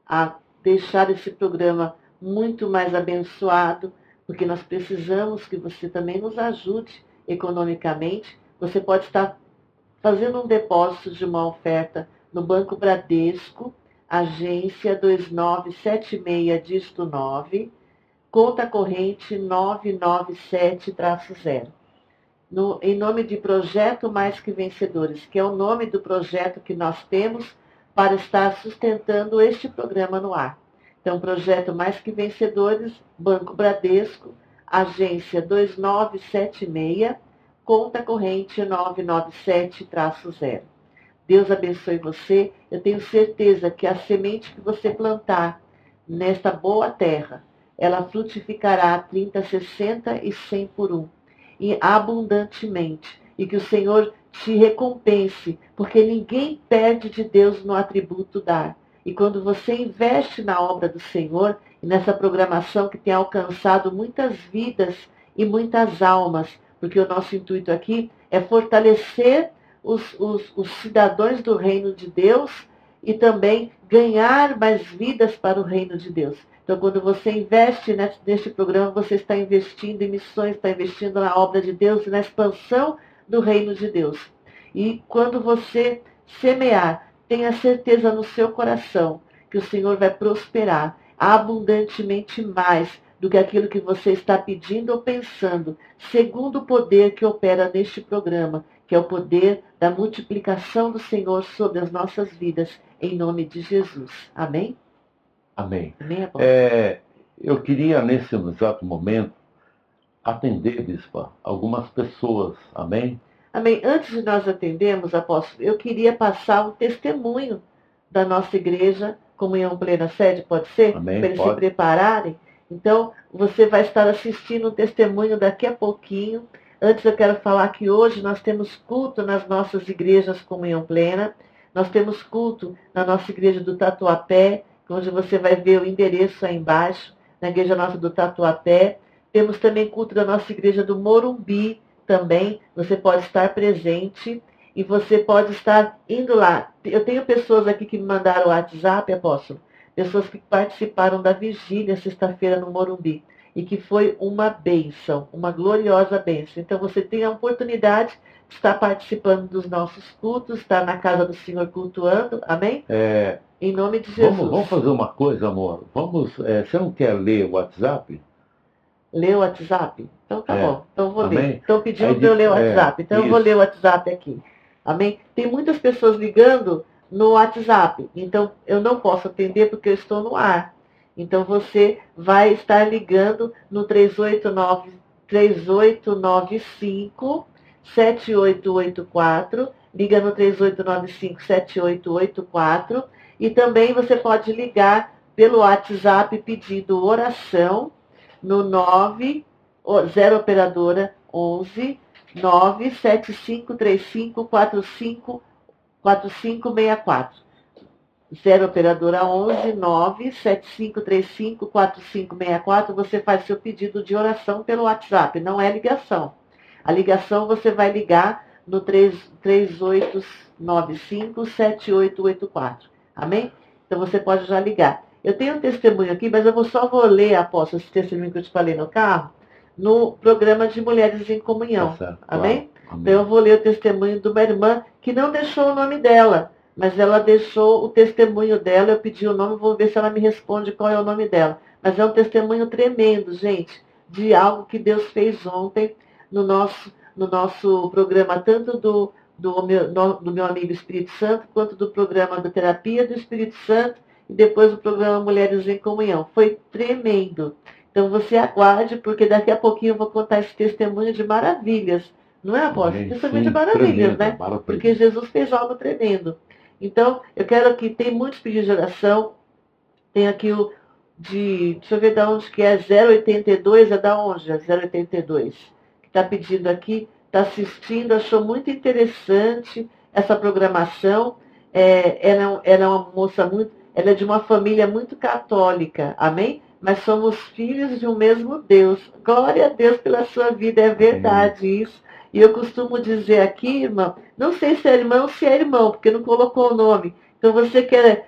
a deixar esse programa muito mais abençoado, porque nós precisamos que você também nos ajude economicamente. Você pode estar fazendo um depósito de uma oferta no Banco Bradesco, agência 2976, dígito 9, conta corrente 997-0. Em nome de Projeto Mais Que Vencedores, que é o nome do projeto que nós temos para estar sustentando este programa no ar. Então, Projeto Mais Que Vencedores, Banco Bradesco, agência 2976, conta corrente 997-0. Deus abençoe você. Eu tenho certeza que a semente que você plantar nesta boa terra, ela frutificará 30, 60 e 100 por 1. E abundantemente. E que o Senhor te recompense, porque ninguém perde de Deus no atributo dar. E quando você investe na obra do Senhor, e nessa programação que tem alcançado muitas vidas e muitas almas, porque o nosso intuito aqui é fortalecer os cidadãos do reino de Deus e também ganhar mais vidas para o reino de Deus. Então, quando você investe neste programa, você está investindo em missões, está investindo na obra de Deus e na expansão do reino de Deus. E quando você semear, tenha certeza no seu coração que o Senhor vai prosperar abundantemente mais do que aquilo que você está pedindo ou pensando, segundo o poder que opera neste programa, que é o poder da multiplicação do Senhor sobre as nossas vidas, em nome de Jesus. Amém? Amém. Amém, apóstolo? Eu queria, nesse exato momento, atender, bispa, algumas pessoas. Amém? Amém. Antes de nós atendermos, apóstolo, eu queria passar um testemunho da nossa igreja, Comunhão Plena Sede, pode ser? Amém, Para eles se pode. prepararem. Então, você vai estar assistindo um testemunho daqui a pouquinho. Antes eu quero falar que hoje nós temos culto nas nossas igrejas Comunhão Plena. Nós temos culto na nossa igreja do Tatuapé, onde você vai ver o endereço aí embaixo, na igreja nossa do Tatuapé. Temos também culto da nossa igreja do Morumbi também. Você pode estar presente e você pode estar indo lá. Eu tenho pessoas aqui que me mandaram o WhatsApp, apóstolo, pessoas que participaram da vigília sexta-feira no Morumbi e que foi uma bênção, uma gloriosa bênção. Então você tem a oportunidade de estar participando dos nossos cultos, estar na casa do Senhor cultuando, amém? Em nome de Jesus. Vamos fazer uma coisa, amor. Você não quer ler o WhatsApp? Ler o WhatsApp? Então tá bom. Então eu vou Amém? ler. Estão pedindo Aí para eu ler o diz- WhatsApp. Então eu vou isso. ler o WhatsApp aqui. Amém? Tem muitas pessoas ligando no WhatsApp. Então eu não posso atender porque eu estou no ar. Então você vai estar ligando no 3895 7884. Liga no 3895 7884. E também você pode ligar pelo WhatsApp pedindo oração no 0 operadora 11 975354564. 0 operadora 11 975354564. Você faz seu pedido de oração pelo WhatsApp, não é ligação. A ligação você vai ligar no 3895 7884. Amém? Então você pode já ligar. Eu tenho um testemunho aqui, mas eu só vou ler, apóstolo, esse testemunho que eu te falei no carro, no programa de Mulheres em Comunhão. Tá certo, Amém? claro. Então eu vou ler o testemunho de uma irmã que não deixou o nome dela, mas ela deixou o testemunho dela. Eu pedi o nome, vou ver se ela me responde qual é o nome dela. Mas é um testemunho tremendo, gente, de algo que Deus fez ontem no nosso programa, tanto do meu amigo Espírito Santo, quanto do programa da Terapia do Espírito Santo, e depois o programa Mulheres em Comunhão. Foi tremendo. Então você aguarde, porque daqui a pouquinho eu vou contar esse testemunho de maravilhas. Não é, apóstolo? Amém. Testemunho de Sim, maravilhas, tremendo, né? maravilha. Porque Jesus fez algo tremendo. Então, eu quero que tem muitos pedidos de oração. Tem aqui deixa eu ver de onde que é, 082, é da onde? É 082. Que está pedindo aqui, está assistindo, achou muito interessante essa programação. Ela é uma moça ela é de uma família muito católica, amém? Mas somos filhos de um mesmo Deus. Glória a Deus pela sua vida, é verdade isso. E eu costumo dizer aqui, irmão, não sei se é irmão ou se é irmão, porque não colocou o nome. Então você quer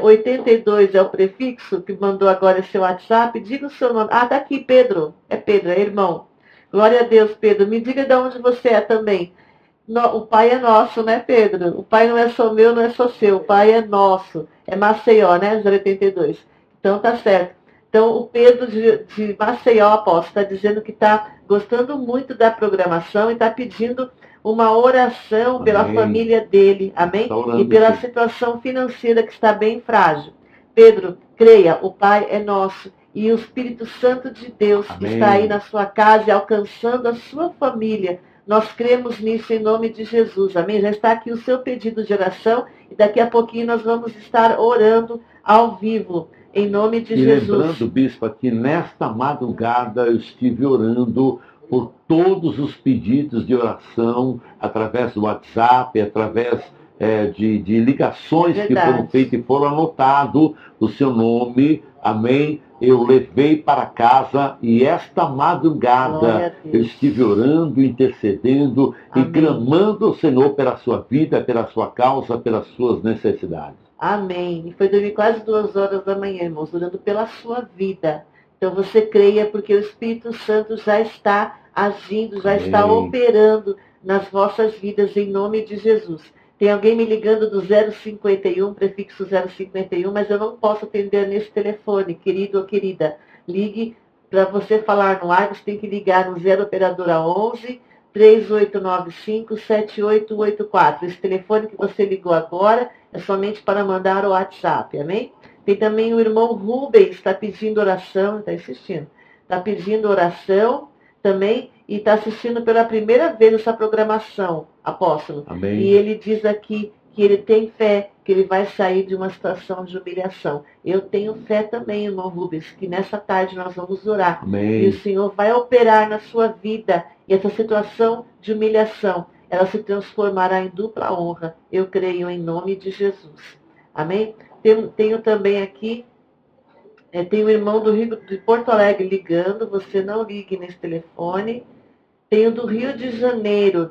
82 é o prefixo que mandou agora esse WhatsApp, diga o seu nome. Ah, tá aqui, Pedro. É Pedro, é irmão. Glória a Deus, Pedro. Me diga de onde você é também. O Pai é nosso, né, Pedro? O Pai não é só meu, não é só seu. O Pai é nosso. É Maceió, né, 082. Então tá certo. Então o Pedro de Maceió, apóstolo, está dizendo que está gostando muito da programação e está pedindo uma oração pela Amém. família dele, amém? Tá orando, E pela sim. situação financeira que está bem frágil. Pedro, creia, o Pai é nosso. E o Espírito Santo de Deus Amém. está aí na sua casa e alcançando a sua família. Nós cremos nisso em nome de Jesus, amém? Já está aqui o seu pedido de oração e daqui a pouquinho nós vamos estar orando ao vivo, em nome de E Jesus. lembrando, bispo, que nesta madrugada eu estive orando por todos os pedidos de oração, através do WhatsApp, através de ligações que Verdade. foram feitas e foram anotado o seu nome, amém? Eu levei para casa e esta Glória a madrugada Deus. eu estive orando, intercedendo e Amém. clamando ao Senhor pela sua vida, pela sua causa, pelas suas necessidades. Amém. E foi dormir quase 2 horas da manhã, irmãos, orando pela sua vida. Então você creia, porque o Espírito Santo já está agindo, já está Amém. operando nas vossas vidas, em nome de Jesus. Tem alguém me ligando do 051, prefixo 051, mas eu não posso atender nesse telefone, querido ou querida. Ligue para você falar no ar, você tem que ligar no 0 operadora 11 3895 7884. Esse telefone que você ligou agora é somente para mandar o WhatsApp, amém? Tem também o irmão Rubens, está pedindo oração, está insistindo. Está pedindo oração também e está assistindo pela primeira vez essa programação, apóstolo. Amém. E ele diz aqui que ele tem fé, que ele vai sair de uma situação de humilhação. Eu tenho fé também, irmão Rubens, que nessa tarde nós vamos orar. Amém. E o Senhor vai operar na sua vida. E essa situação de humilhação, ela se transformará em dupla honra. Eu creio em nome de Jesus. Amém? Tenho também aqui, tem um irmão de Porto Alegre ligando. Você não ligue nesse telefone. Tenho do Rio de Janeiro.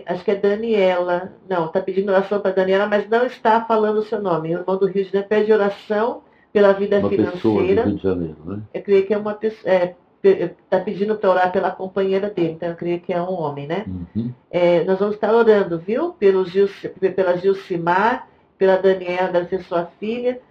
Acho que é Daniela. Não, está pedindo oração para Daniela, mas não está falando o seu nome. O irmão do Rio de Janeiro pede oração pela vida Uma pessoa do financeira. Rio de Janeiro, né? Eu creio que é uma pessoa. Está pedindo para orar pela companheira dele, então eu creio que é um homem, né? Uhum. Nós vamos estar orando, viu? Pela Gilcimar, pela Daniela, deve ser sua filha.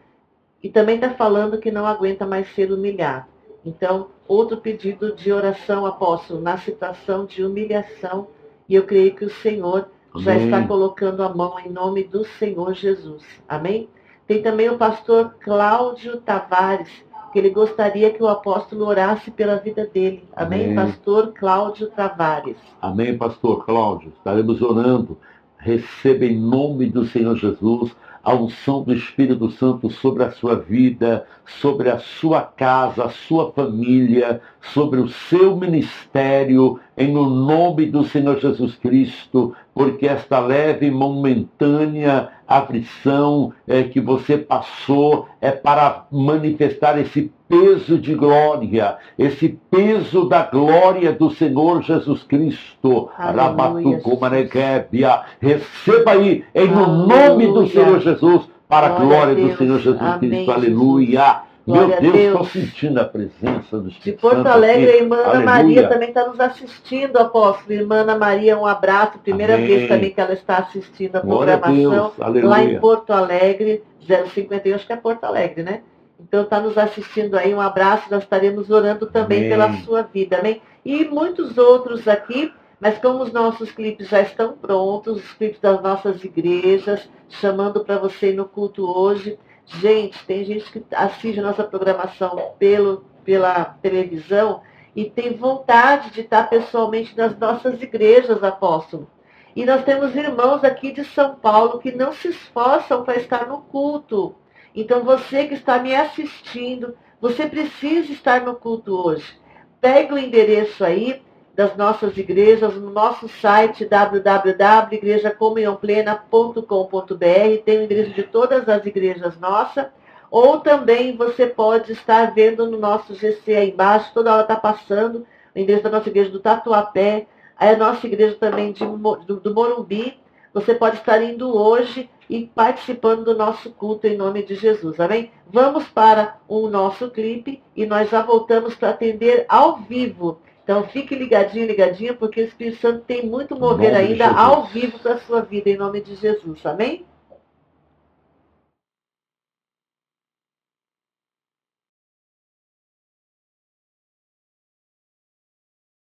E também está falando que não aguenta mais ser humilhado. Então, outro pedido de oração, apóstolo, na situação de humilhação. E eu creio que o Senhor já Amém. está colocando a mão em nome do Senhor Jesus. Amém? Tem também o pastor Cláudio Tavares, que ele gostaria que o apóstolo orasse pela vida dele. Amém? Amém. Pastor Cláudio Tavares. Amém, pastor Cláudio. Estaremos orando. Receba em nome do Senhor Jesus a unção do Espírito Santo sobre a sua vida, sobre a sua casa, a sua família, sobre o seu ministério, em o nome do Senhor Jesus Cristo, porque esta leve e momentânea aflição que você passou é para manifestar esse peso de glória, esse peso da glória do Senhor Jesus Cristo. Aleluia, Receba aí, em o nome do Senhor Jesus, para a glória do Senhor Jesus Cristo. Aleluia. Meu Deus, estou sentindo a presença do De Espírito Porto Santo Alegre, aqui. a irmã Ana Aleluia. Maria também está nos assistindo, apóstolo. Irmã Ana Maria, um abraço. Primeira Amém. vez também que ela está assistindo a Glória a programação. Deus. Aleluia. Lá em Porto Alegre, 051, acho que é Porto Alegre, né? Então está nos assistindo aí, um abraço. Nós estaremos orando também Amém. pela sua vida, amém? E muitos outros aqui, mas como os nossos clipes já estão prontos, os clipes das nossas igrejas, chamando para você ir no culto hoje. Gente, tem gente que assiste a nossa programação pela televisão e tem vontade de estar pessoalmente nas nossas igrejas, apóstolo. E nós temos irmãos aqui de São Paulo que não se esforçam para estar no culto. Então você que está me assistindo, você precisa estar no culto hoje. Pegue o endereço aí das nossas igrejas no nosso site www.igrejacomunhãoplena.com.br. Tem o endereço de todas as igrejas nossas. Ou também você pode estar vendo no nosso GC aí embaixo, toda hora está passando o endereço da nossa igreja do Tatuapé, aí a nossa igreja também do Morumbi. Você pode estar indo hoje e participando do nosso culto em nome de Jesus, amém? Vamos para o nosso clipe e nós já voltamos para atender ao vivo. Então fique ligadinho, porque o Espírito Santo tem muito mover Em nome de ainda Jesus. ao vivo para a sua vida, em nome de Jesus, amém?